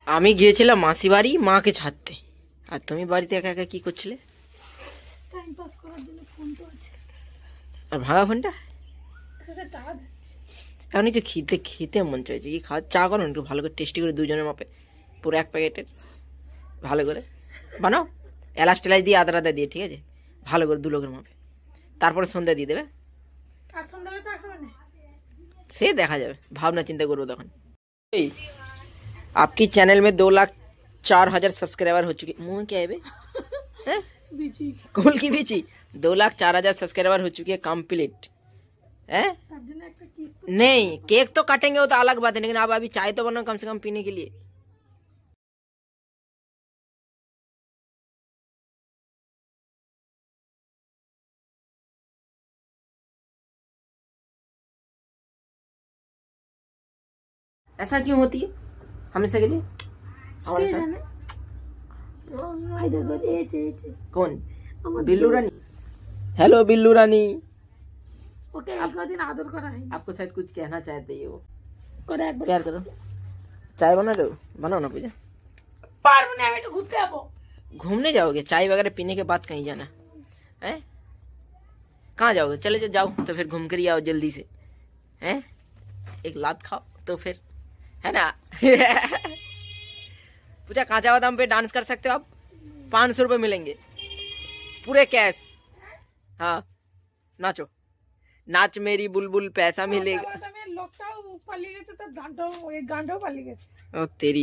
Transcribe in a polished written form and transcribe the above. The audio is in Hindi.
আমি গিয়েছিলাম মাসি বাড়ি মাকে ছাড়তে, আর তুমি বাড়িতে একা একা কি করছিলে? টাইম পাস করার জন্য ফোন তো আছে। আর ভাঙা ফোনটা সেটা চার্জ হচ্ছে। এখন একটু খেতে খেতে মন চাইছে, কি খাওয়া চা করো একটু ভালো করে টেস্টি করে, দুজনের মাপে পুরো এক প্যাকেটের ভালো করে বানাও, এলাচ টেলাচ দিয়ে আদা আদা দিয়ে, ঠিক আছে, ভালো করে 2 লোকের মাপে, তারপরে সন্ধ্যা দিয়ে দেবে। আর সন্ধ্যাবেলা চা খাবে না? সে দেখা যাবে, ভাবনা চিন্তা করবো তখন। এই आपकी चैनल में 2,04,000 सब्सक्राइबर हो चुके। मुंह क्या है बे? हैं? বিজি कूल की बीची 2,04,000 सब्सक्राइबर हो चुकी है कंप्लीट है। তার জন্য একটা কি नहीं केक तो काटेंगे वो तो अलग बात है, लेकिन आप अभी चाय तो बनाओ कम से कम पीने के लिए। ऐसा क्यों होती है हमेशा के लिए हमारे साथ? कौन? बिल्लू रानी। हेलो बिल्लू रानी, ওকে একদিন আদর করা হয়নি। आपको शायद कुछ कहना चाहते हैं वो। করে একবার प्यार करो। चाय बना रहे हो? बनाओ ना पूजा। পারবো না, আমি একটু ঘুরতে যাবো। घूमने जाओगे? चाय वगैरह पीने के बाद कहीं जाना है? कहाँ जाओगे? चले जाओ, जाओ तो फिर घूम कर ही आओ जल्दी से, हैं? एक लात खाओ तो फिर, है ना? पूजा कांचा बादाम पे डांस कर सकते हो आप, 500 रुपए मिलेंगे पूरे कैश। हाँ नाचो, नाच मेरी बुलबुल, पैसा मिलेगा। লোকটাও পালিয়ে গেছে, তার গানটাও পালিয়ে গেছে। ओ तेरी